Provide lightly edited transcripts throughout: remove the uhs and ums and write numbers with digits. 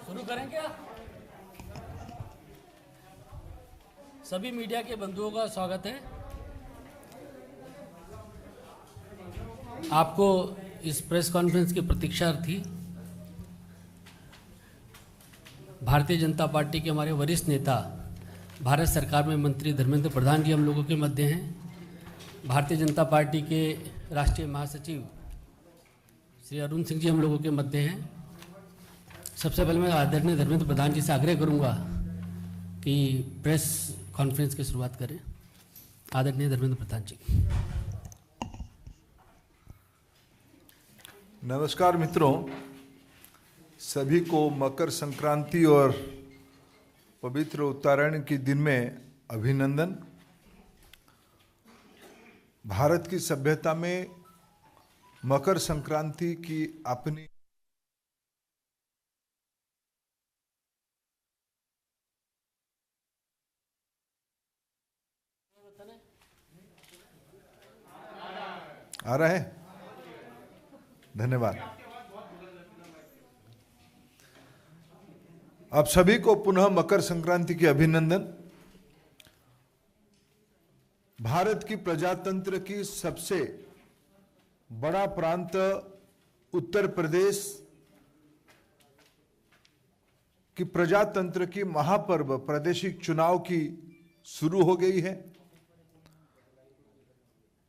शुरू करें क्या? सभी मीडिया के बंधुओं का स्वागत है। आपको इस प्रेस कॉन्फ्रेंस की प्रतीक्षा थी। भारतीय जनता पार्टी के हमारे वरिष्ठ नेता, भारत सरकार में मंत्री धर्मेंद्र प्रधान जी हम लोगों के मध्य हैं। भारतीय जनता पार्टी के राष्ट्रीय महासचिव श्री अरुण सिंह जी हम लोगों के मध्य हैं। सबसे पहले मैं आदरणीय धर्मेंद्र प्रधान जी से आग्रह करूंगा कि प्रेस कॉन्फ्रेंस की शुरुआत करें। आदरणीय धर्मेंद्र प्रधान जी। नमस्कार मित्रों, सभी को मकर संक्रांति और पवित्र उत्तरायण के दिन में अभिनंदन। भारत की सभ्यता में मकर संक्रांति की अपनी आ रहा है। धन्यवाद। आप सभी को पुनः मकर संक्रांति की अभिनंदन। भारत की प्रजातंत्र की सबसे बड़ा प्रांत उत्तर प्रदेश की प्रजातंत्र की महापर्व प्रादेशिक चुनाव की शुरू हो गई है।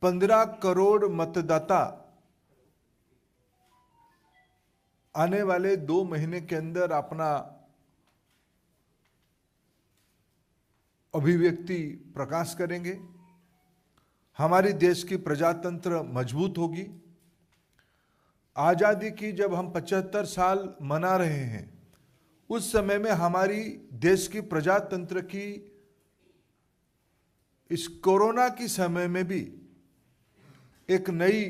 15 करोड़ मतदाता आने वाले 2 महीने के अंदर अपना अभिव्यक्ति प्रकाश करेंगे। हमारी देश की प्रजातंत्र मजबूत होगी। आजादी की जब हम 75 साल मना रहे हैं, उस समय में हमारी देश की प्रजातंत्र की इस कोरोना की समय में भी एक नई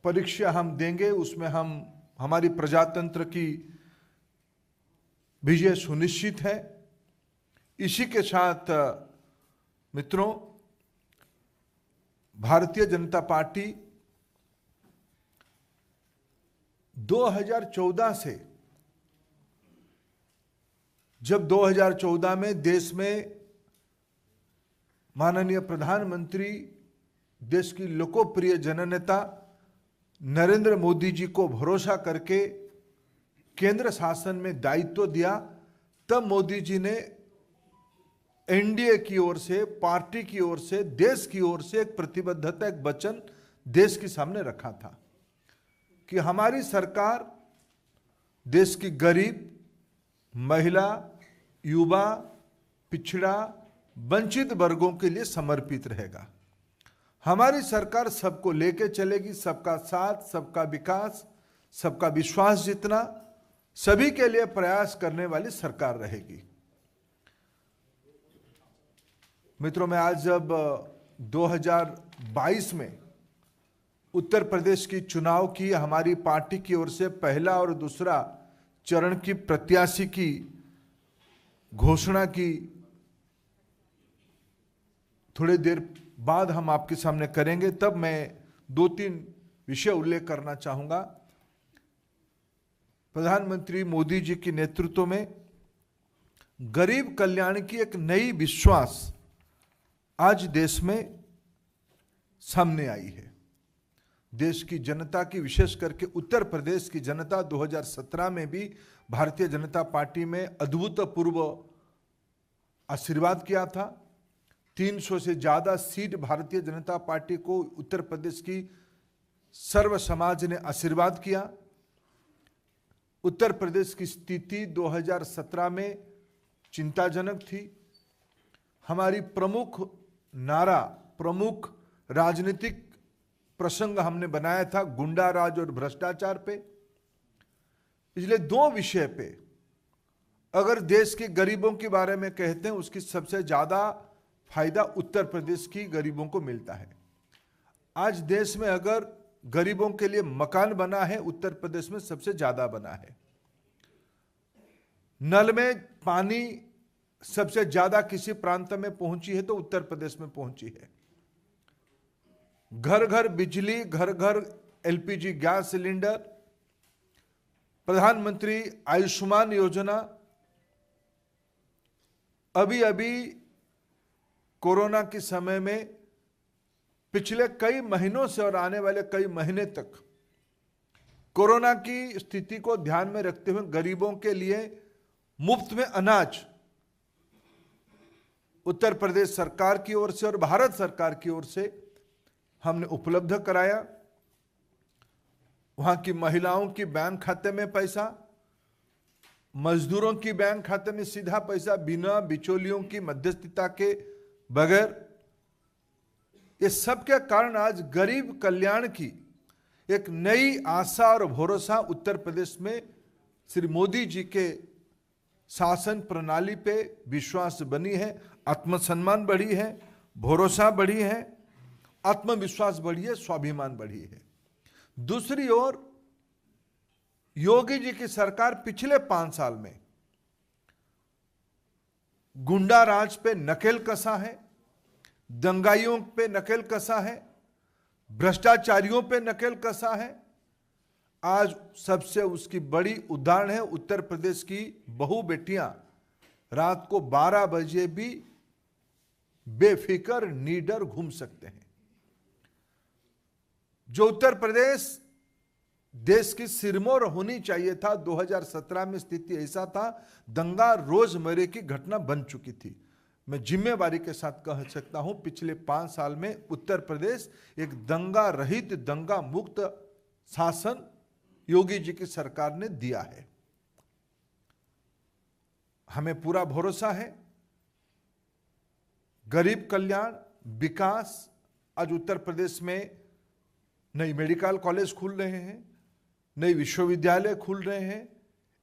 परीक्षा हम देंगे। उसमें हम हमारी प्रजातंत्र की विजय सुनिश्चित है। इसी के साथ मित्रों, भारतीय जनता पार्टी 2014 से, जब 2014 में देश में माननीय प्रधानमंत्री, देश की लोकप्रिय जननेता नरेंद्र मोदी जी को भरोसा करके केंद्र शासन में दायित्व दिया, तब मोदी जी ने एनडीए की ओर से, पार्टी की ओर से, देश की ओर से एक प्रतिबद्धता, एक वचन देश के सामने रखा था कि हमारी सरकार देश की गरीब, महिला, युवा, पिछड़ा, वंचित वर्गों के लिए समर्पित रहेगा। हमारी सरकार सबको लेके चलेगी। सबका साथ, सबका विकास, सबका विश्वास जीतना, सभी के लिए प्रयास करने वाली सरकार रहेगी। मित्रों, मैं आज जब 2022 में उत्तर प्रदेश की चुनाव की हमारी पार्टी की ओर से पहला और दूसरा चरण की प्रत्याशी की घोषणा की, थोड़ी देर बाद हम आपके सामने करेंगे, तब मैं 2-3 विषय उल्लेख करना चाहूंगा। प्रधानमंत्री मोदी जी के नेतृत्व में गरीब कल्याण की एक नई विश्वास आज देश में सामने आई है। देश की जनता की, विशेष करके उत्तर प्रदेश की जनता 2017 में भी भारतीय जनता पार्टी में अभूतपूर्व आशीर्वाद किया था। 300 से ज्यादा सीट भारतीय जनता पार्टी को उत्तर प्रदेश की सर्व समाज ने आशीर्वाद किया। उत्तर प्रदेश की स्थिति 2017 में चिंताजनक थी। हमारी प्रमुख नारा, प्रमुख राजनीतिक प्रसंग हमने बनाया था गुंडा राज और भ्रष्टाचार पे। इसलिए 2 विषय पे अगर देश के गरीबों के बारे में कहते हैं, उसकी सबसे ज्यादा फायदा उत्तर प्रदेश की गरीबों को मिलता है। आज देश में अगर गरीबों के लिए मकान बना है, उत्तर प्रदेश में सबसे ज्यादा बना है। नल में पानी सबसे ज्यादा किसी प्रांत में पहुंची है तो उत्तर प्रदेश में पहुंची है। घर घर बिजली, घर घर एलपीजी गैस सिलेंडर, प्रधानमंत्री आयुष्मान योजना अभी अभी कोरोना के समय में पिछले कई महीनों से और आने वाले कई महीने तक कोरोना की स्थिति को ध्यान में रखते हुए गरीबों के लिए मुफ्त में अनाज उत्तर प्रदेश सरकार की ओर से और भारत सरकार की ओर से हमने उपलब्ध कराया। वहां की महिलाओं की बैंक खाते में पैसा, मजदूरों की बैंक खाते में सीधा पैसा, बिना बिचौलियों की मध्यस्थता के बगैर। ये सब के कारण आज गरीब कल्याण की एक नई आशा और भरोसा उत्तर प्रदेश में श्री मोदी जी के शासन प्रणाली पे विश्वास बनी है, आत्मसम्मान बढ़ी है, भरोसा बढ़ी है, आत्मविश्वास बढ़ी है, स्वाभिमान बढ़ी है। दूसरी ओर योगी जी की सरकार पिछले 5 साल में गुंडा राज पे नकेल कसा है, दंगाइयों पे नकेल कसा है, भ्रष्टाचारियों पे नकेल कसा है। आज सबसे उसकी बड़ी उदाहरण है उत्तर प्रदेश की बहू बेटियां रात को 12 बजे भी बेफिक्र निडर घूम सकते हैं। जो उत्तर प्रदेश देश की सिरमौर होनी चाहिए था, 2017 में स्थिति ऐसा था, दंगा रोजमर्रे की घटना बन चुकी थी। मैं जिम्मेवारी के साथ कह सकता हूं पिछले 5 साल में उत्तर प्रदेश एक दंगा रहित, दंगा मुक्त शासन योगी जी की सरकार ने दिया है। हमें पूरा भरोसा है गरीब कल्याण, विकास। आज उत्तर प्रदेश में नई मेडिकल कॉलेज खुल रहे हैं, नई विश्वविद्यालय खुल रहे हैं,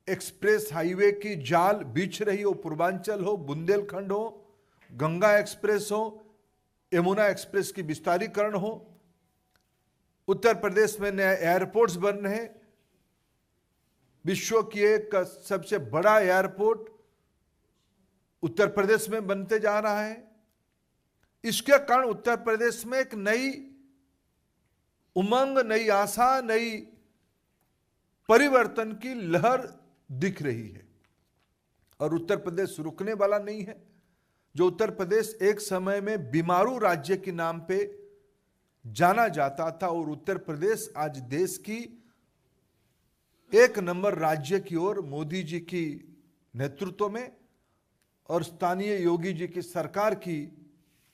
एक्सप्रेस हाईवे की जाल बिछ रही हो, पूर्वांचल हो, बुंदेलखंड हो, गंगा एक्सप्रेस हो, यमुना एक्सप्रेस की विस्तारीकरण हो। उत्तर प्रदेश में नए एयरपोर्ट्स बन रहे हैं। विश्व की एक सबसे बड़ा एयरपोर्ट उत्तर प्रदेश में बनते जा रहा है। इसके कारण उत्तर प्रदेश में एक नई उमंग, नई आशा, नई परिवर्तन की लहर दिख रही है और उत्तर प्रदेश रुकने वाला नहीं है। जो उत्तर प्रदेश एक समय में बीमारू राज्य के नाम पे जाना जाता था और उत्तर प्रदेश आज देश की 1 नंबर राज्य की ओर मोदी जी की नेतृत्व में और स्थानीय योगी जी की सरकार की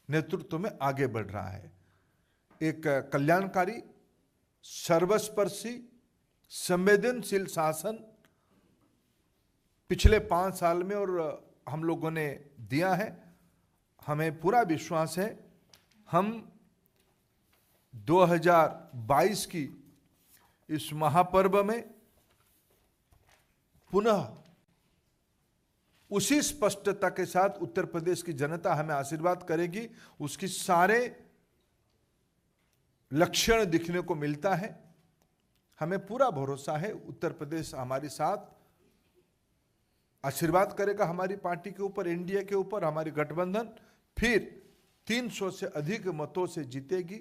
नेतृत्व में आगे बढ़ रहा है। एक कल्याणकारी, सर्वस्पर्शी, संवेदनशील शासन पिछले 5 साल में और हम लोगों ने दिया है। हमें पूरा विश्वास है हम 2022 की इस महापर्व में पुनः उसी स्पष्टता के साथ उत्तर प्रदेश की जनता हमें आशीर्वाद करेगी, उसकी सारे लक्षण दिखने को मिलता है। हमें पूरा भरोसा है उत्तर प्रदेश हमारे साथ आशीर्वाद करेगा, हमारी पार्टी के ऊपर, एनडीए के ऊपर, हमारी गठबंधन फिर 300 से अधिक मतों से जीतेगी,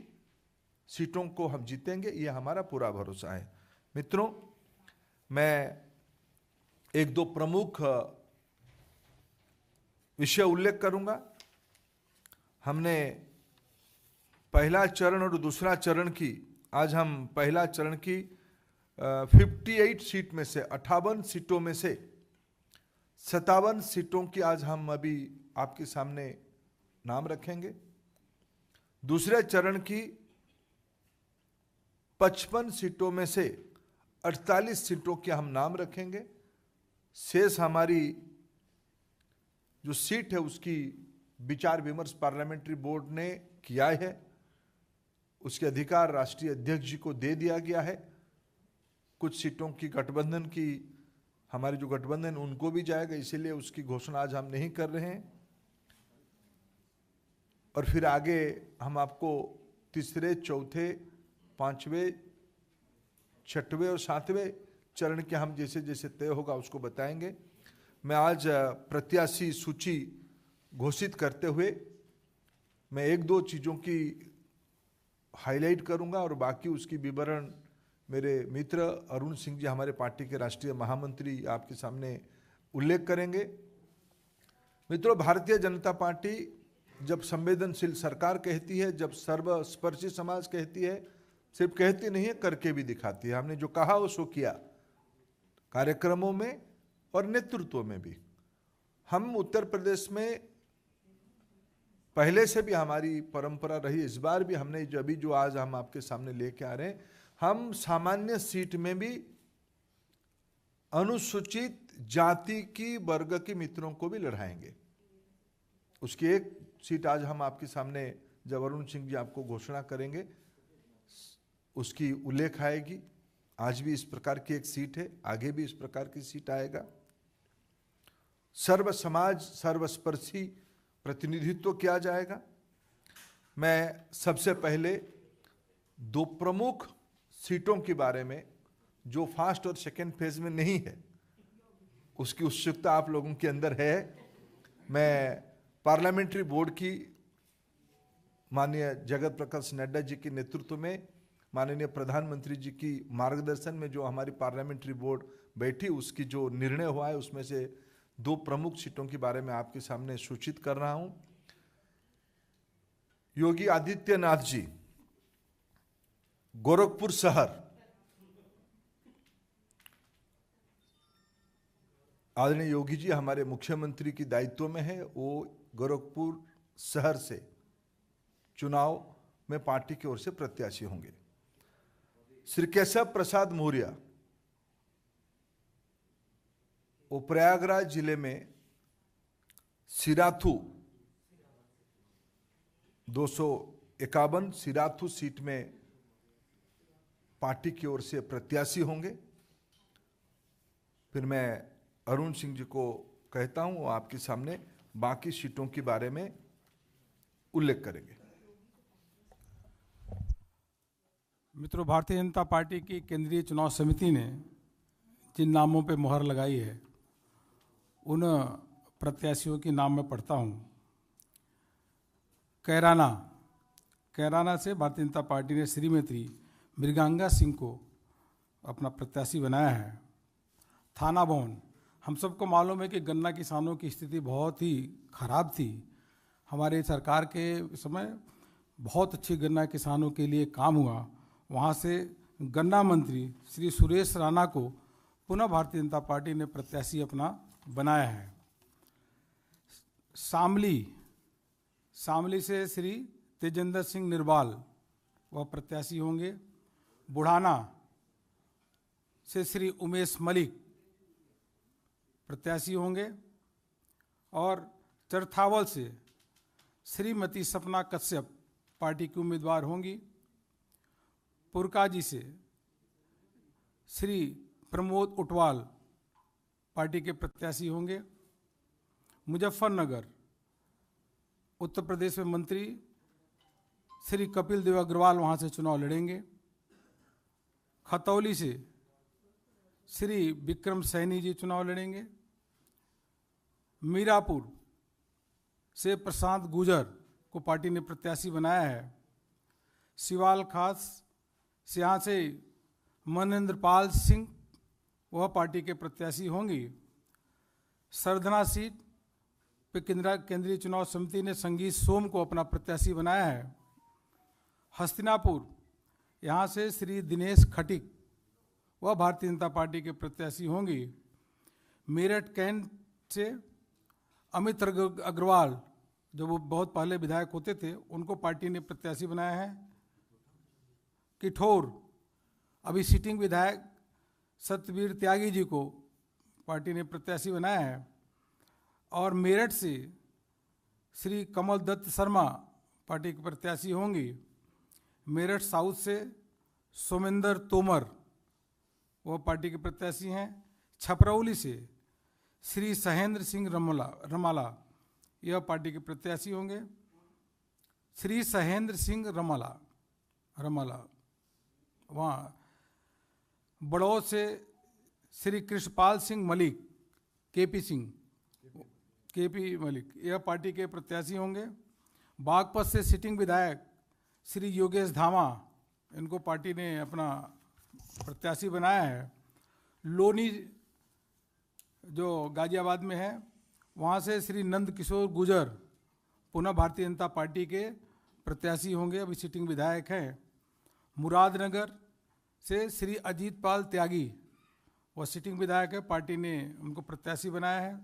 सीटों को हम जीतेंगे, ये हमारा पूरा भरोसा है। मित्रों, मैं 1-2 प्रमुख विषय उल्लेख करूंगा। हमने पहला चरण और दूसरा चरण की, आज हम पहला चरण की 58 सीट में से 58 सीटों में से 57 सीटों की आज हम अभी आपके सामने नाम रखेंगे। दूसरे चरण की 55 सीटों में से 48 सीटों के हम नाम रखेंगे। शेष हमारी जो सीट है उसकी विचार विमर्श पार्लियामेंट्री बोर्ड ने किया है, उसके अधिकार राष्ट्रीय अध्यक्ष जी को दे दिया गया है। कुछ सीटों की गठबंधन की, हमारे जो गठबंधन उनको भी जाएगा, इसीलिए उसकी घोषणा आज हम नहीं कर रहे हैं। और फिर आगे हम आपको तीसरे, चौथे, 5वें, 6वें और 7वें चरण के हम जैसे जैसे तय होगा उसको बताएंगे। मैं आज प्रत्याशी सूची घोषित करते हुए मैं 1-2 चीज़ों की हाईलाइट करूंगा और बाकी उसकी विवरण मेरे मित्र अरुण सिंह जी हमारे पार्टी के राष्ट्रीय महामंत्री आपके सामने उल्लेख करेंगे। मित्रों, भारतीय जनता पार्टी जब संवेदनशील सरकार कहती है, जब सर्वस्पर्शी समाज कहती है, सिर्फ कहती नहीं है, करके भी दिखाती है। हमने जो कहा वो सो किया, कार्यक्रमों में और नेतृत्व में भी। हम उत्तर प्रदेश में पहले से भी हमारी परंपरा रही, इस बार भी हमने जो आज हम आपके सामने लेके आ रहे हैं, हम सामान्य सीट में भी अनुसूचित जाति की वर्ग के मित्रों को भी लड़ाएंगे। उसकी एक सीट आज हम आपके सामने, जब अरुण सिंह जी आपको घोषणा करेंगे, उसकी उल्लेख आएगी। आज भी इस प्रकार की एक सीट है, आगे भी इस प्रकार की सीट आएगा। सर्व समाज सर्वस्पर्शी प्रतिनिधित्व किया जाएगा। मैं सबसे पहले दो प्रमुख सीटों के बारे में, जो फर्स्ट और सेकेंड फेज में नहीं है, उसकी उत्सुकता आप लोगों के अंदर है। मैं पार्लियामेंट्री बोर्ड की माननीय जगत प्रकाश नड्डा जी के नेतृत्व में, माननीय प्रधानमंत्री जी की मार्गदर्शन में जो हमारी पार्लियामेंट्री बोर्ड बैठी, उसकी जो निर्णय हुआ है, उसमें से दो प्रमुख सीटों के बारे में आपके सामने सूचित कर रहा हूं। योगी आदित्यनाथ जी गोरखपुर शहर, आदरणीय योगी जी हमारे मुख्यमंत्री की दायित्व में है, वो गोरखपुर शहर से चुनाव में पार्टी की ओर से प्रत्याशी होंगे। श्री केशव प्रसाद मौर्य, वो प्रयागराज जिले में सिराथू 251 सिराथू सीट में पार्टी की ओर से प्रत्याशी होंगे। फिर मैं अरुण सिंह जी को कहता हूं, वो आपके सामने बाकी सीटों के बारे में उल्लेख करेंगे। मित्रों, भारतीय जनता पार्टी की केंद्रीय चुनाव समिति ने जिन नामों पर मुहर लगाई है, उन प्रत्याशियों के नाम मैं पढ़ता हूं। कैराना से भारतीय जनता पार्टी ने श्रीमती मृगांगा सिंह को अपना प्रत्याशी बनाया है। थाना भवन, हम सबको मालूम है कि गन्ना किसानों की स्थिति बहुत ही खराब थी। हमारे सरकार के समय बहुत अच्छी गन्ना किसानों के लिए काम हुआ। वहाँ से गन्ना मंत्री श्री सुरेश राणा को पुनः भारतीय जनता पार्टी ने प्रत्याशी अपना बनाया है। शामली से श्री तेजेंद्र सिंह निर्वाल वह प्रत्याशी होंगे। बुढ़ाना से श्री उमेश मलिक प्रत्याशी होंगे और चरथावल से श्रीमती सपना कश्यप पार्टी की उम्मीदवार होंगी। पुरकाजी से श्री प्रमोद उटवाल पार्टी के प्रत्याशी होंगे। मुजफ्फरनगर उत्तर प्रदेश में मंत्री श्री कपिल देव अग्रवाल वहाँ से चुनाव लड़ेंगे। खतौली से श्री विक्रम सैनी जी चुनाव लड़ेंगे। मीरापुर से प्रशांत गुजर को पार्टी ने प्रत्याशी बनाया है। सिवाल खास से यहाँ से मनेंद्र पाल सिंह वह पार्टी के प्रत्याशी होंगी। सरधना सीट पे केंद्रीय चुनाव समिति ने संगीत सोम को अपना प्रत्याशी बनाया है। हस्तिनापुर यहाँ से श्री दिनेश खटिक वह भारतीय जनता पार्टी के प्रत्याशी होंगी। मेरठ कैंट से अमित अग्रवाल, जो वो बहुत पहले विधायक होते थे, उनको पार्टी ने प्रत्याशी बनाया है। किठौर अभी सिटिंग विधायक सत्यवीर त्यागी जी को पार्टी ने प्रत्याशी बनाया है। और मेरठ से श्री कमल दत्त शर्मा पार्टी के प्रत्याशी होंगी। मेरठ साउथ से सोमेंद्र तोमर वो पार्टी के प्रत्याशी हैं। छपरौली से श्री सहेंद्र सिंह रमाला यह पार्टी के प्रत्याशी होंगे। श्री सहेंद्र सिंह रमाला वहाँ बड़ौद से श्री कृष्णपाल सिंह मलिक केपी मलिक यह पार्टी के प्रत्याशी होंगे। बागपत से सिटिंग विधायक श्री योगेश धामा, इनको पार्टी ने अपना प्रत्याशी बनाया है। लोनी जो गाजियाबाद में है, वहाँ से श्री नंद किशोर गुजर पुनः भारतीय जनता पार्टी के प्रत्याशी होंगे, अभी सिटिंग विधायक हैं। मुरादनगर से श्री अजीत पाल त्यागी, वह सिटिंग विधायक है, पार्टी ने उनको प्रत्याशी बनाया है।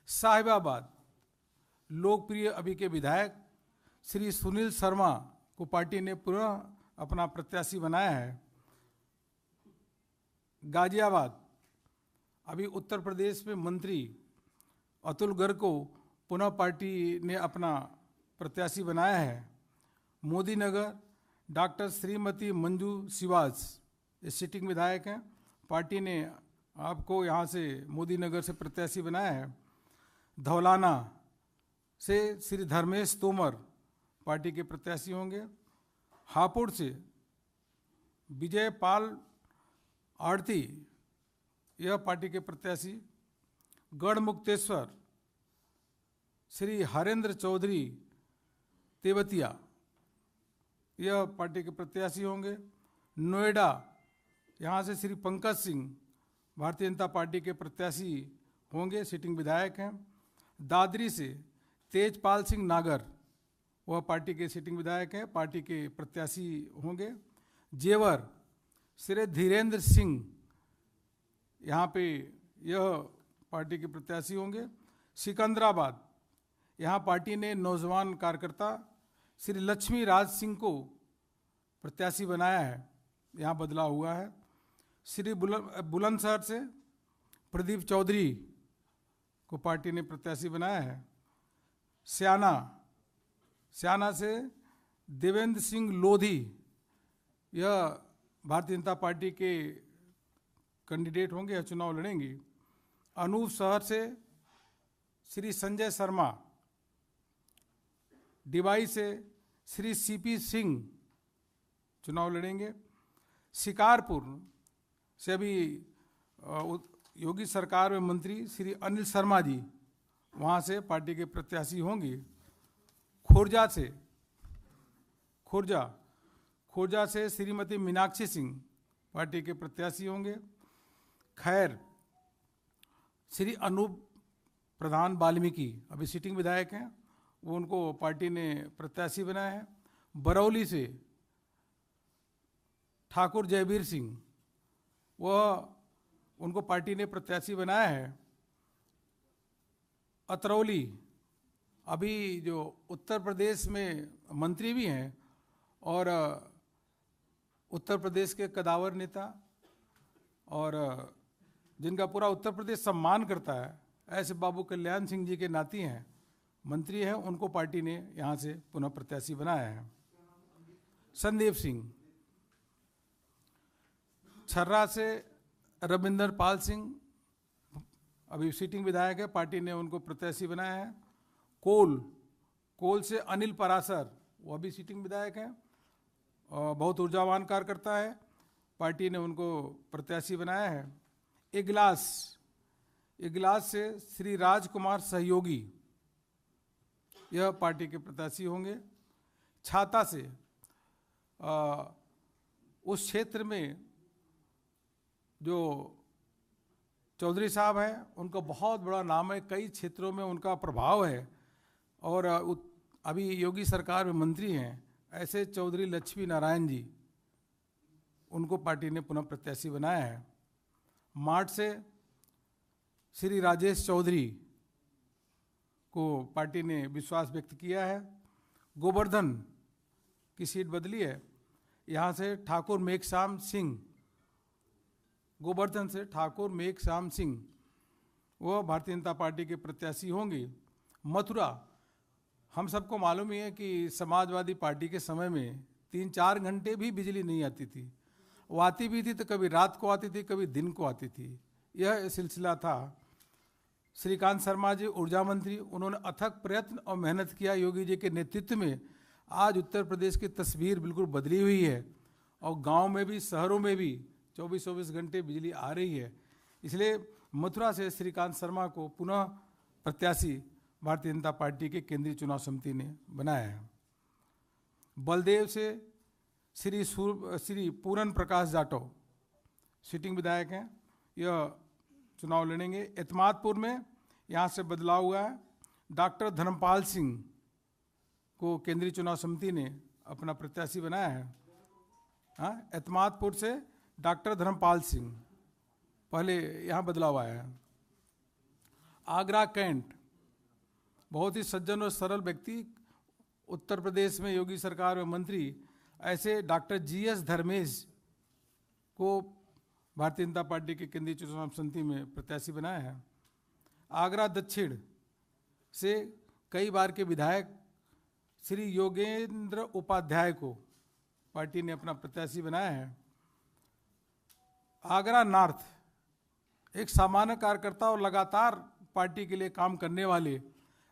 साहिबाबाद लोकप्रिय अभी के विधायक श्री सुनील शर्मा को पार्टी ने पुनः अपना प्रत्याशी बनाया है। गाजियाबाद अभी उत्तर प्रदेश में मंत्री अतुल गर्ग को पुनः पार्टी ने अपना प्रत्याशी बनाया है। मोदी नगर डॉक्टर श्रीमती मंजू शिवाज ये सिटिंग विधायक हैं, पार्टी ने आपको यहाँ से मोदी नगर से प्रत्याशी बनाया है। धौलाना से श्री धर्मेश तोमर पार्टी के प्रत्याशी होंगे। हापुड़ से विजय पाल आड़ती यह पार्टी के प्रत्याशी। गढ़मुक्तेश्वर श्री हरेंद्र चौधरी तेवतिया यह पार्टी के प्रत्याशी होंगे। नोएडा यहाँ से श्री पंकज सिंह भारतीय जनता पार्टी के प्रत्याशी होंगे, सिटिंग विधायक हैं। दादरी से तेजपाल सिंह नागर वह पार्टी के सिटिंग विधायक हैं, पार्टी के प्रत्याशी होंगे। जेवर श्री धीरेन्द्र सिंह यहाँ पे यह पार्टी के प्रत्याशी होंगे। सिकंदराबाद यहाँ पार्टी ने नौजवान कार्यकर्ता श्री लक्ष्मी राज सिंह को प्रत्याशी बनाया है, यहाँ बदलाव हुआ है। श्री बुलंदशहर से प्रदीप चौधरी को पार्टी ने प्रत्याशी बनाया है। स्याना से देवेंद्र सिंह लोधी यह भारतीय जनता पार्टी के कैंडिडेट होंगे या चुनाव लड़ेंगे। अनूप शहर से श्री संजय शर्मा, डिवाई से श्री सीपी सिंह चुनाव लड़ेंगे। शिकारपुर से अभी योगी सरकार में मंत्री श्री अनिल शर्मा जी वहाँ से पार्टी के प्रत्याशी होंगे। खुर्जा से श्रीमती मीनाक्षी सिंह पार्टी के प्रत्याशी होंगे। खैर श्री अनूप प्रधान वाल्मीकि अभी सिटिंग विधायक हैं, वो उनको पार्टी ने प्रत्याशी बनाया है। बरौली से ठाकुर जयवीर सिंह वह उनको पार्टी ने प्रत्याशी बनाया है। अतरौली अभी जो उत्तर प्रदेश में मंत्री भी हैं और उत्तर प्रदेश के कदावर नेता और जिनका पूरा उत्तर प्रदेश सम्मान करता है, ऐसे बाबू कल्याण सिंह जी के नाती हैं, मंत्री हैं, उनको पार्टी ने यहाँ से पुनः प्रत्याशी बनाया है। संदीप सिंह छर्रा से रविंदर पाल सिंह अभी सिटिंग विधायक है, पार्टी ने उनको प्रत्याशी बनाया है। कोल से अनिल परासर वो अभी सिटिंग विधायक हैं और बहुत ऊर्जावान कार्यकर्ता है, पार्टी ने उनको प्रत्याशी बनाया है। इगलास से श्री राजकुमार सहयोगी यह पार्टी के प्रत्याशी होंगे। छाता से उस क्षेत्र में जो चौधरी साहब हैं उनका बहुत बड़ा नाम है, कई क्षेत्रों में उनका प्रभाव है और अभी योगी सरकार में मंत्री हैं, ऐसे चौधरी लक्ष्मी नारायण जी उनको पार्टी ने पुनः प्रत्याशी बनाया है। मार्ट से श्री राजेश चौधरी को पार्टी ने विश्वास व्यक्त किया है। गोवर्धन की सीट बदली है, यहाँ से ठाकुर मेघश्याम सिंह, गोवर्धन से ठाकुर मेघश्याम सिंह वो भारतीय जनता पार्टी के प्रत्याशी होंगे। मथुरा हम सबको मालूम ही है कि समाजवादी पार्टी के समय में 3-4 घंटे भी बिजली नहीं आती थी, वो आती भी थी तो कभी रात को आती थी, कभी दिन को आती थी, यह सिलसिला था। श्रीकांत शर्मा जी ऊर्जा मंत्री, उन्होंने अथक प्रयत्न और मेहनत किया योगी जी के नेतृत्व में, आज उत्तर प्रदेश की तस्वीर बिल्कुल बदली हुई है और गांव में भी शहरों में भी 24-24 घंटे बिजली आ रही है। इसलिए मथुरा से श्रीकांत शर्मा को पुनः प्रत्याशी भारतीय जनता पार्टी के केंद्रीय चुनाव समिति ने बनाया है। बलदेव से श्री पूरन प्रकाश जाटव सिटिंग विधायक हैं, यह चुनाव लड़ेंगे। एतमादपुर में यहाँ से बदलाव हुआ है। डॉक्टर धर्मपाल सिंह को केंद्रीय चुनाव समिति ने अपना प्रत्याशी बनाया है। हाँ, एतमादपुर से डॉक्टर धर्मपाल सिंह, पहले यहाँ बदलाव आया है। आगरा कैंट, बहुत ही सज्जन और सरल व्यक्ति, उत्तर प्रदेश में योगी सरकार में मंत्री, ऐसे डॉक्टर GS धर्मेश को भारतीय जनता पार्टी के केंद्रीय चुनाव समिति में प्रत्याशी बनाया है। आगरा दक्षिण से कई बार के विधायक श्री योगेंद्र उपाध्याय को पार्टी ने अपना प्रत्याशी बनाया है। आगरा नॉर्थ, एक सामान्य कार्यकर्ता और लगातार पार्टी के लिए काम करने वाले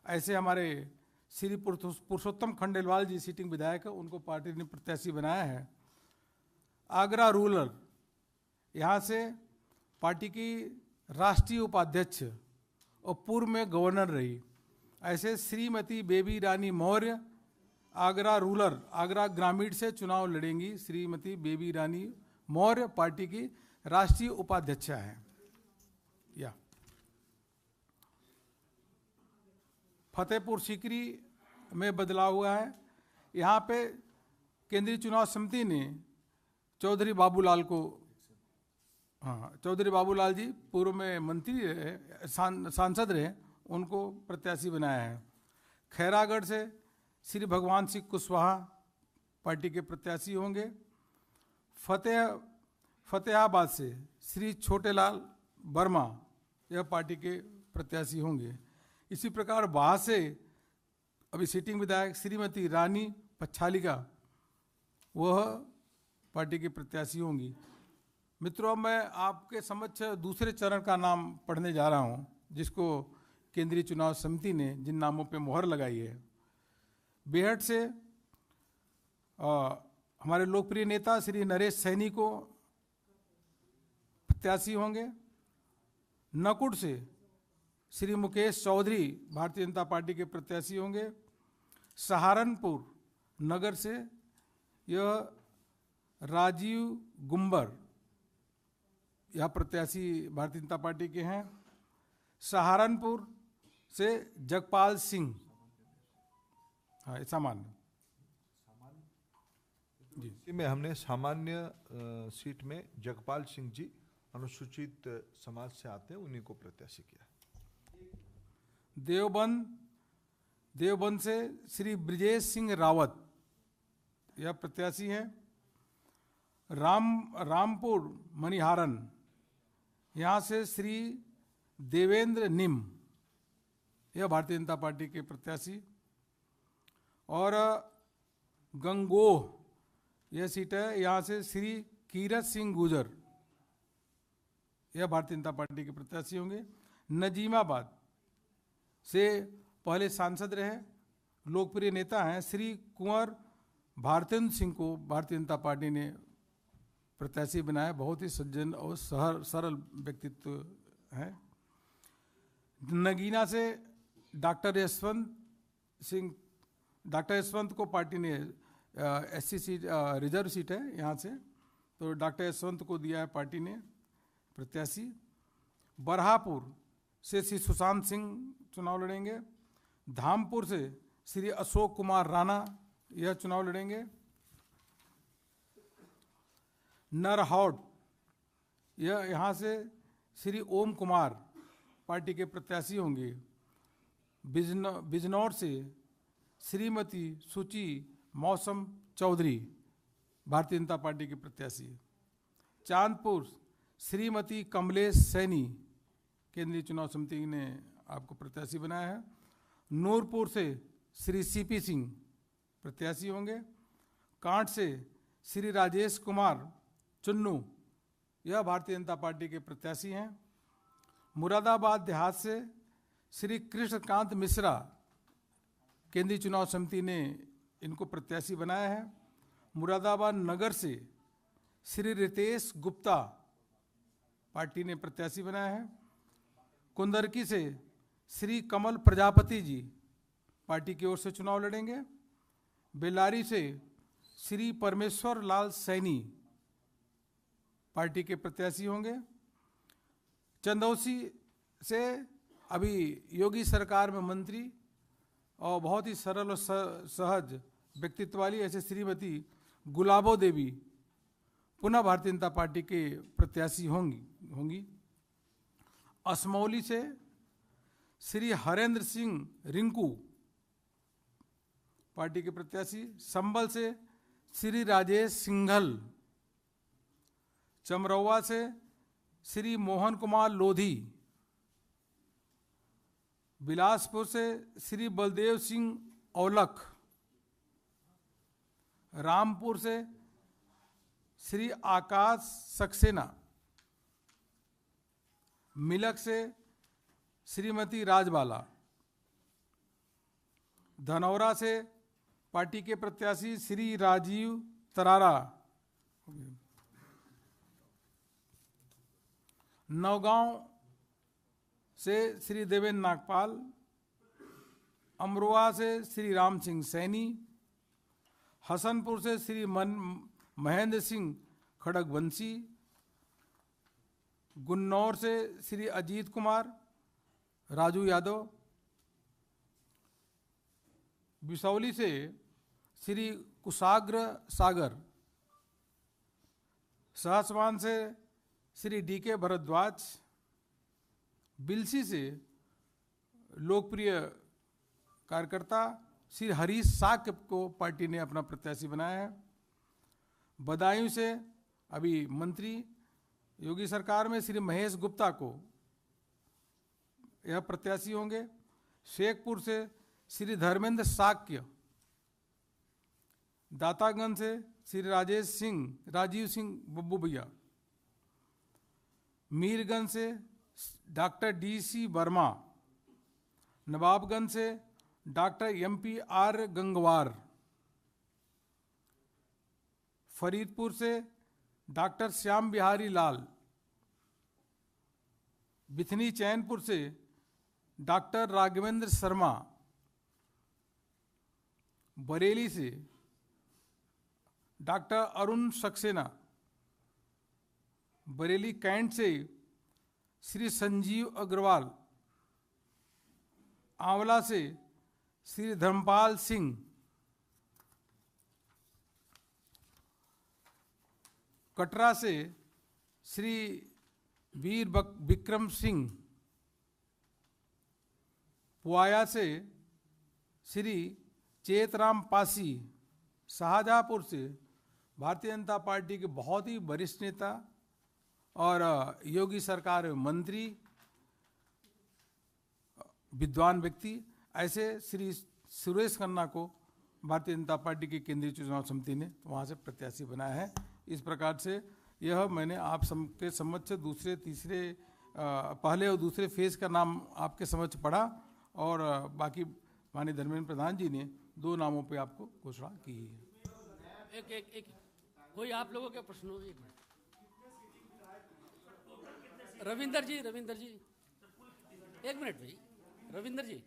ऐसे हमारे श्री पुरुषोत्तम खंडेलवाल जी सिटिंग विधायक है, उनको पार्टी ने प्रत्याशी बनाया है। आगरा रूरल, यहाँ से पार्टी की राष्ट्रीय उपाध्यक्ष और पूर्व में गवर्नर रही ऐसे श्रीमती बेबी रानी मौर्य आगरा रूरल, आगरा ग्रामीण से चुनाव लड़ेंगी। श्रीमती बेबी रानी मौर्य पार्टी की राष्ट्रीय उपाध्यक्षा है। या फतेहपुर सीकरी में बदलाव हुआ है। यहाँ पे केंद्रीय चुनाव समिति ने चौधरी बाबूलाल को, हाँ, चौधरी बाबूलाल जी पूर्व में मंत्री रहे, सांसद रहे, उनको प्रत्याशी बनाया है। खैरागढ़ से श्री भगवान सिंह कुशवाहा पार्टी के प्रत्याशी होंगे। फतेहाबाद से श्री छोटेलाल वर्मा यह पार्टी के प्रत्याशी होंगे। इसी प्रकार वहाँ से अभी सिटिंग विधायक श्रीमती रानी पच्छालिका, वह पार्टी के प्रत्याशी होंगी। मित्रों, मैं आपके समक्ष दूसरे चरण का नाम पढ़ने जा रहा हूँ, जिसको केंद्रीय चुनाव समिति ने जिन नामों पे मोहर लगाई है। बेहट से हमारे लोकप्रिय नेता श्री नरेश सैनी को प्रत्याशी होंगे। नकुट से श्री मुकेश चौधरी भारतीय जनता पार्टी के प्रत्याशी होंगे। सहारनपुर नगर से यह राजीव गुम्बर, यह प्रत्याशी भारतीय जनता पार्टी के हैं। सहारनपुर से जगपाल सिंह, हाँ, सामान्य जी में हमने सामान्य सीट में जगपाल सिंह जी अनुसूचित समाज से आते हैं, उन्हीं को प्रत्याशी किया। देवबंद से श्री ब्रिजेश सिंह रावत यह प्रत्याशी हैं। रामपुर मणिहारन, यहाँ से श्री देवेंद्र निम, यह भारतीय जनता पार्टी के प्रत्याशी। और गंगोह यह सीट है, यहाँ से श्री कीरत सिंह गुजर, यह भारतीय जनता पार्टी के प्रत्याशी होंगे। नजीमाबाद से पहले सांसद रहे, लोकप्रिय नेता हैं, श्री कुंवर भारतेंद्र सिंह को भारतीय जनता पार्टी ने प्रत्याशी बनाया। बहुत ही सज्जन और सरल व्यक्तित्व है। नगीना से डॉक्टर यशवंत को पार्टी ने SC सीट, रिजर्व सीट है यहाँ से, तो डॉक्टर यशवंत को दिया है पार्टी ने प्रत्याशी। बरहापुर से श्री सुशांत सिंह चुनाव लड़ेंगे। धामपुर से श्री अशोक कुमार राणा यह चुनाव लड़ेंगे। नरहौट, यह यहाँ से श्री ओम कुमार पार्टी के प्रत्याशी होंगे। बिजनौर से श्रीमती सुची मौसम चौधरी भारतीय जनता पार्टी के प्रत्याशी। चांदपुर श्रीमती कमलेश सैनी केंद्रीय चुनाव समिति ने आपको प्रत्याशी बनाया है। नूरपुर से श्री CP सिंह प्रत्याशी होंगे। कांट से श्री राजेश कुमार चुन्नू यह भारतीय जनता पार्टी के प्रत्याशी हैं। मुरादाबाद देहात से श्री कृष्णकांत मिश्रा केंद्रीय चुनाव समिति ने इनको प्रत्याशी बनाया है। मुरादाबाद नगर से श्री रितेश गुप्ता पार्टी ने प्रत्याशी बनाया है। कुंदरकी से श्री कमल प्रजापति जी पार्टी की ओर से चुनाव लड़ेंगे। बेल्लारी से श्री परमेश्वर लाल सैनी पार्टी के प्रत्याशी होंगे। चंदौसी से अभी योगी सरकार में मंत्री और बहुत ही सरल और सहज व्यक्तित्व वाली ऐसे श्रीमती गुलाबो देवी पुनः भारतीय जनता पार्टी के प्रत्याशी होंगी। असमौली से श्री हरेंद्र सिंह रिंकू पार्टी के प्रत्याशी। संबल से श्री राजेश सिंघल। चमरौवा से श्री मोहन कुमार लोधी। बिलासपुर से श्री बलदेव सिंह औलख। रामपुर से श्री आकाश सक्सेना। मिलक से श्रीमती राजबाला। धनौरा से पार्टी के प्रत्याशी श्री राजीव तरारा। नौगांव से श्री देवेंद्र नागपाल। अमरोहा से श्री राम सिंह सैनी। हसनपुर से श्री महेंद्र सिंह खड़गवंशी। गुन्नौर से श्री अजीत कुमार राजू यादव। बिसौली से श्री कुशाग्र सागर। सहसवान से श्री डीके भरद्वाज। बिलसी से लोकप्रिय कार्यकर्ता श्री हरीश साक्य को पार्टी ने अपना प्रत्याशी बनाया है। बदायूं से अभी मंत्री योगी सरकार में श्री महेश गुप्ता को यह प्रत्याशी होंगे। शेखपुर से श्री धर्मेंद्र साक्य। दातागंज से श्री राजीव सिंह बब्बू भैया। मीरगंज से डॉक्टर DC वर्मा। नवाबगंज से डॉक्टर MP.R. गंगवार। फरीदपुर से डॉक्टर श्याम बिहारी लाल। बिथनी चैनपुर से डॉक्टर राघवेंद्र शर्मा। बरेली से डॉक्टर अरुण सक्सेना। बरेली कैंट से श्री संजीव अग्रवाल। आंवला से श्री धर्मपाल सिंह। कटरा से श्री वीर विक्रम सिंह। पुआया से श्री चेतराम पासी। शाहजहांपुर से भारतीय जनता पार्टी के बहुत ही वरिष्ठ नेता और योगी सरकार में मंत्री विद्वान व्यक्ति ऐसे श्री सुरेश खन्ना को भारतीय जनता पार्टी की केंद्रीय चुनाव समिति ने वहाँ से प्रत्याशी बनाया है। इस प्रकार से यह मैंने आप सबके समक्ष दूसरे तीसरे पहले और दूसरे फेज का नाम आपके समक्ष पढ़ा और बाकी माननीय धर्मेंद्र प्रधान जी ने 2 नामों पे आपको घोषणा की है। एक कोई आप लोगों के प्रश्न हो? एक मिनट। रविंदर जी एक मिनट भाई। रविंदर जी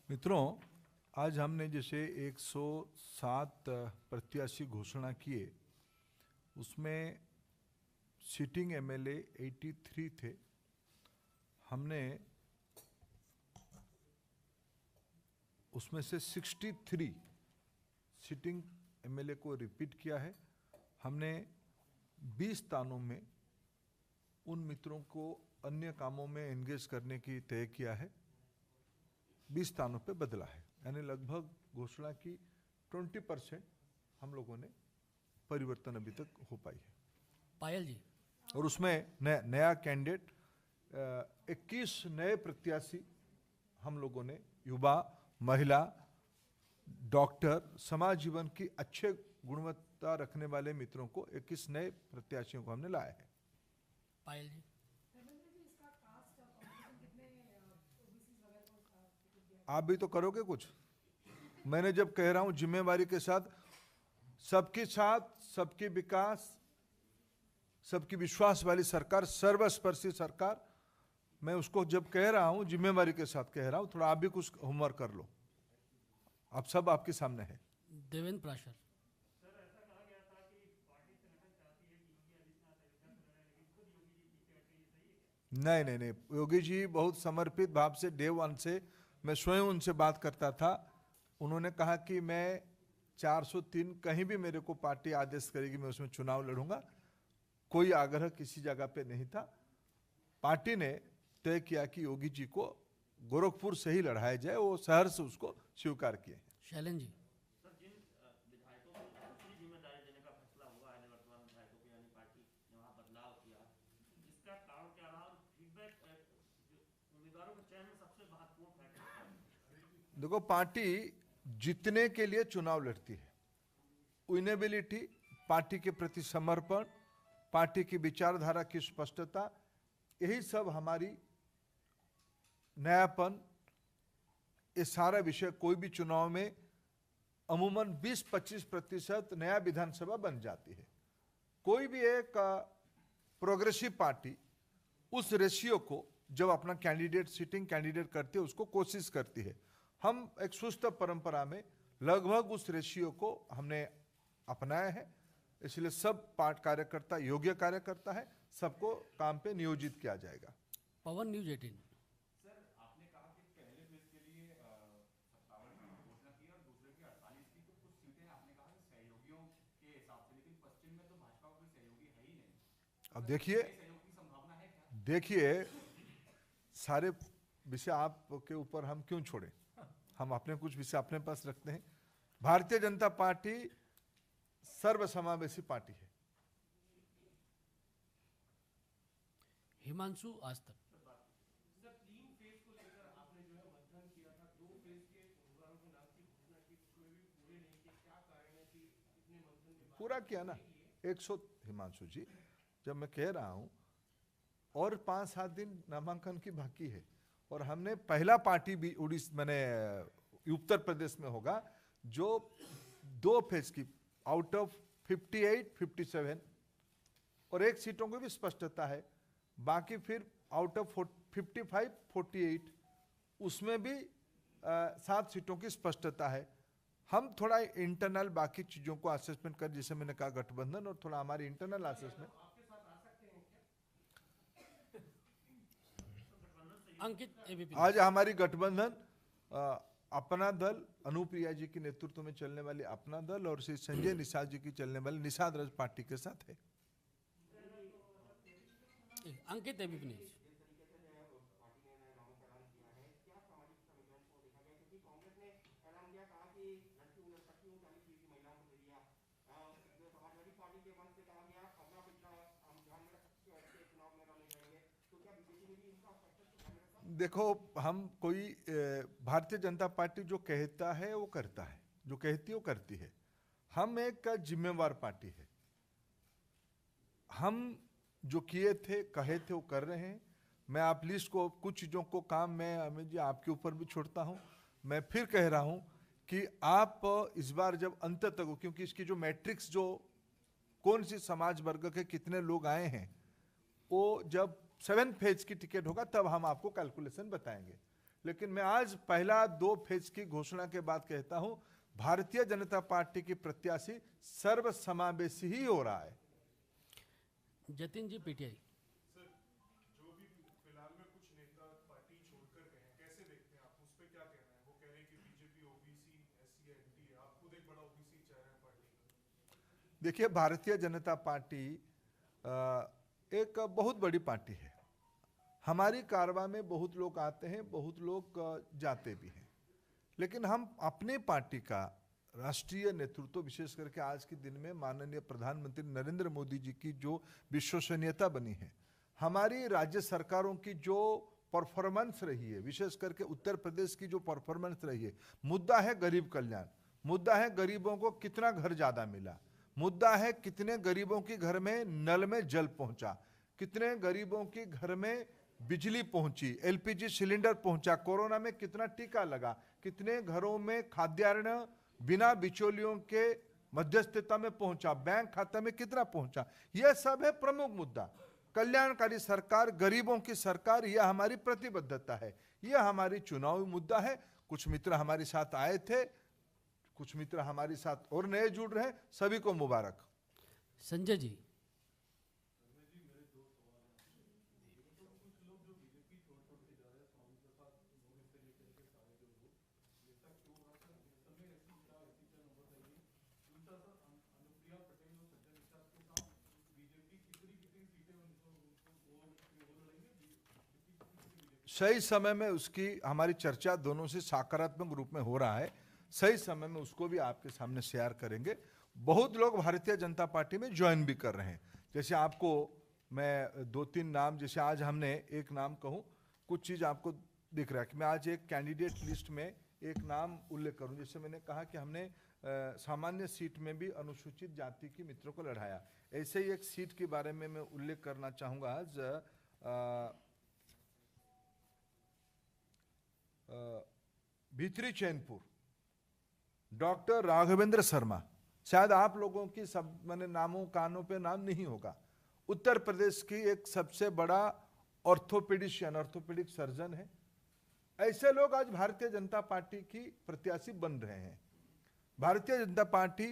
मित्रों, आज हमने जैसे 107 प्रत्याशी घोषणा किए, उसमें सिटिंग MLA 83 थे। हमने उसमें से 63 सिटिंग MLA को रिपीट किया है। हमने 20 स्थानों में उन मित्रों को अन्य कामों में एंगेज करने की तय किया है, 20 स्थानों पे बदला है, यानी लगभग घोषणा की 20% हम लोगों ने परिवर्तन अभी तक हो पाई है। पायल जी, और उसमें नया कैंडिडेट 21 नए प्रत्याशी हम लोगों ने युवा, महिला, डॉक्टर, समाज जीवन की अच्छे गुणवत्ता रखने वाले मित्रों को 21 नए प्रत्याशियों को हमने लाया है। पायल जी, आप भी तो करोगे कुछ। मैंने जब कह रहा हूं जिम्मेवारी के साथ, सबके विकास, सबकी विश्वास वाली सरकार, सर्वस्पर्शी सरकार, मैं उसको जब कह रहा हूं जिम्मेवारी के साथ कह रहा हूं। थोड़ा आप भी कुछ होमवर्क कर लो, आप सब आपके सामने है। देवेंद्र प्राशर। नहीं नहीं नहीं, योगी जी बहुत समर्पित भाव से डे वन से मैं स्वयं उनसे बात करता था। उन्होंने कहा कि मैं 403 कहीं भी मेरे को पार्टी आदेश करेगी मैं उसमें चुनाव लड़ूंगा। कोई आग्रह किसी जगह पे नहीं था। पार्टी ने तय किया कि योगी जी को गोरखपुर से ही लड़ाया जाए, वो शहर से उसको स्वीकार किए। शैलन जी। सर, जिन विधायकों को दूसरी जिम्मेदारी देने का फैसला हुआ है, निवर्तमान विधायकों को, यानी पार्टी ने वहां बदलाव किया, इसका कारण क्या रहा और फीडबैक उम्मीदवारों के चयन में सबसे महत्वपूर्ण फैक्टर? देखो, पार्टी जीतने के लिए चुनाव लड़ती है। विनेबिलिटी, पार्टी के प्रति समर्पण, पार्टी की विचारधारा की स्पष्टता, यही सब हमारी नयापन, ये सारा विषय कोई भी चुनाव में अमूमन 20-25% नया विधानसभा बन जाती है। कोई भी एक प्रोग्रेसिव पार्टी उस रेशियो को जब अपना कैंडिडेट सिटिंग कैंडिडेट करती है उसको कोशिश करती है। हम एक सुस्त परंपरा में लगभग उस रेशियो को हमने अपनाया है, इसलिए सब पार्टी कार्यकर्ता योग्य कार्यकर्ता है, सबको काम पे नियोजित किया जाएगा। पवन, न्यूज 18। सर, आपने कहा कि पहले फेज के लिए 57 की घोषणा की और दूसरे की 48 की, तो कुछ सीटें आपने कहा कि सहयोगियों के हिसाब से, लेकिन पश्चिम में तो भाजपा का कोई सहयोगी है ही नहीं। अब देखिए, सहयोग की संभावना है क्या? देखिए, सारे विषय आपके ऊपर हम क्यों छोड़े, हम अपने कुछ विषय अपने पास रखते हैं। भारतीय जनता पार्टी सर्वसमावेशी पार्टी है। हिमांशु, आज तक। सर, 3 फेज को लेकर आपने जो है मतदान किया था, 2 फेज के उम्मीदवारों के नाम की घोषणा की, उसमें भी पूरे नहीं किए, क्या कारण है कि इतने मंथन के बाद पूरा किया ना 100। हिमांशु जी, जब मैं कह रहा हूं और 5-7 दिन नामांकन की बाकी है, और हमने पहला पार्टी भी उत्तर प्रदेश में होगा जो 2 फेज की आउट ऑफ 58-57 और 1 सीटों की भी स्पष्टता है, बाकी फिर आउट ऑफ 55-48 उसमें भी 7 सीटों की स्पष्टता है। हम थोड़ा इंटरनल बाकी चीजों को असेसमेंट कर, जैसे मैंने कहा गठबंधन, और थोड़ा हमारी इंटरनल असेसमेंट। अंकित, एबीपी। आज हमारी गठबंधन अपना दल, अनुप्रिया जी के नेतृत्व में चलने वाली अपना दल और श्री संजय निषाद जी की चलने वाली निषाद राज पार्टी के साथ है। अंकित, एबीपी न्यूज। देखो, हम कोई भारतीय जनता पार्टी जो कहता है वो करता है, जो कहती है वो करती है। हम एक जिम्मेवार पार्टी है। हम जो किए थे, कहे थे, वो कर रहे हैं। मैं आप लिस्ट को, कुछ चीज़ों को काम मैं अमित जी आपके ऊपर भी छोड़ता हूं। मैं फिर कह रहा हूं कि आप इस बार जब अंत तक, क्योंकि इसकी जो मैट्रिक्स, जो कौन सी समाज वर्ग के कितने लोग आए हैं, वो जब 7 फेज की टिकट होगा तब हम आपको कैलकुलेशन बताएंगे। लेकिन मैं आज पहला 2 फेज की घोषणा के बाद कहता हूं, भारतीय जनता पार्टी की प्रत्याशी सर्वसमावेशी ही हो रहा है। जतिन जी, पीटीआई। सर, जो भी फिलहाल में कुछ नेता पार्टी छोड़कर गए हैं, कैसे देखते हैं आप, उस पे क्या कहना है? वो कह रहे हैं कि बीजेपी ओबीसी एससी एनटी है, आप खुद एक बड़ा ओबीसी चेहरा है पार्टी का। देखिए, भारतीय जनता पार्टी एक बहुत बड़ी पार्टी है। हमारी कारवां में बहुत लोग आते हैं, बहुत लोग जाते भी हैं, लेकिन हम अपने पार्टी का राष्ट्रीय नेतृत्व, विशेष करके आज के दिन में माननीय प्रधानमंत्री नरेंद्र मोदी जी की जो विश्वसनीयता बनी है, हमारी राज्य सरकारों की जो परफॉर्मेंस रही है, विशेष करके उत्तर प्रदेश की जो परफॉर्मेंस रही है, मुद्दा है गरीब कल्याण, मुद्दा है गरीबों को कितना घर ज्यादा मिला, मुद्दा है कितने गरीबों के घर में नल में जल पहुंचा, कितने गरीबों के घर में बिजली पहुंची, एलपीजी सिलेंडर पहुंचा, कोरोना में कितना टीका लगा, कितने घरों में खाद्यान्न बिना बिचौलियों के मध्यस्थता में पहुंचा, बैंक खाता में कितना पहुंचा, यह सब है प्रमुख मुद्दा। कल्याणकारी सरकार, गरीबों की सरकार, यह हमारी प्रतिबद्धता है, यह हमारी चुनावी मुद्दा है। कुछ मित्र हमारे साथ आए थे, कुछ मित्र हमारे साथ और नए जुड़ रहे हैं, सभी को मुबारक। संजय जी। मेरे 2 सवाल हैं। तो कुछ सही समय में उसकी हमारी चर्चा दोनों से सकारात्मक रूप में हो रहा है। सही समय में उसको भी आपके सामने शेयर करेंगे। बहुत लोग भारतीय जनता पार्टी में ज्वाइन भी कर रहे हैं। जैसे आपको मैं 2-3 नाम, जैसे आज हमने एक नाम कहूँ, कुछ चीज़ आपको दिख रहा है कि मैं आज एक कैंडिडेट लिस्ट में एक नाम उल्लेख करूं। जैसे मैंने कहा कि हमने सामान्य सीट में भी अनुसूचित जाति के मित्रों को लड़ाया, ऐसे ही एक सीट के बारे में मैं उल्लेख करना चाहूँगा आज भीतरी चैनपुर, डॉक्टर राघवेंद्र शर्मा। शायद आप लोगों की सब मैंने नामों कानों पे नाम नहीं होगा। उत्तर प्रदेश की एक सबसे बड़ा ऑर्थोपेडिक सर्जन है। ऐसे लोग आज भारतीय जनता पार्टी की प्रत्याशी बन रहे हैं। भारतीय जनता पार्टी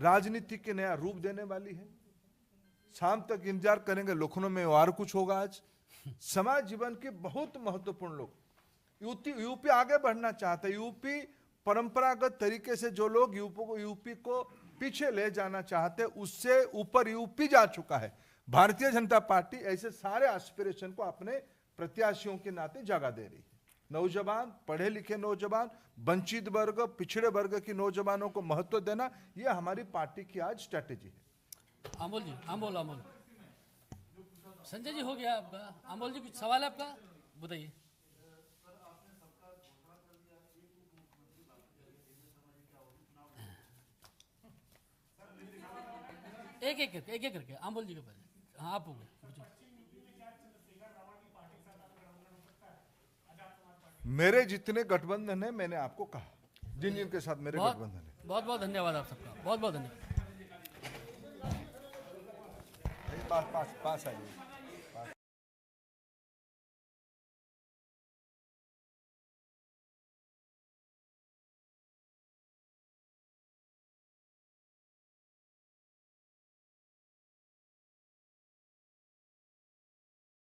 राजनीति के नया रूप देने वाली है। शाम तक इंतजार करेंगे, लखनऊ में और कुछ होगा। आज समाज जीवन के बहुत महत्वपूर्ण लोग, यूपी आगे बढ़ना चाहता है। यूपी परंपरागत तरीके से जो लोग यूपी को पीछे ले जाना चाहते, उससे ऊपर यूपी जा चुका है। भारतीय जनता पार्टी ऐसे सारे एस्पिरेशन को अपने प्रत्याशियों के नाते जगह दे रही है। नौजवान, पढ़े लिखे नौजवान, वंचित वर्ग, पिछड़े वर्ग के नौजवानों को महत्व देना, यह हमारी पार्टी की आज स्ट्रैटेजी है। अमोल जी, अमोल संजय जी हो गया आपका। अमोल जी कुछ सवाल है आपका, बताइए। एक करके अमोल जी के पहले। हाँ, आप हो गए। मेरे जितने गठबंधन है, मैंने आपको कहा जिन जिनके साथ मेरे गठबंधन है। बहुत बहुत धन्यवाद आप सबका, बहुत बहुत धन्यवाद। पास आ जाइए।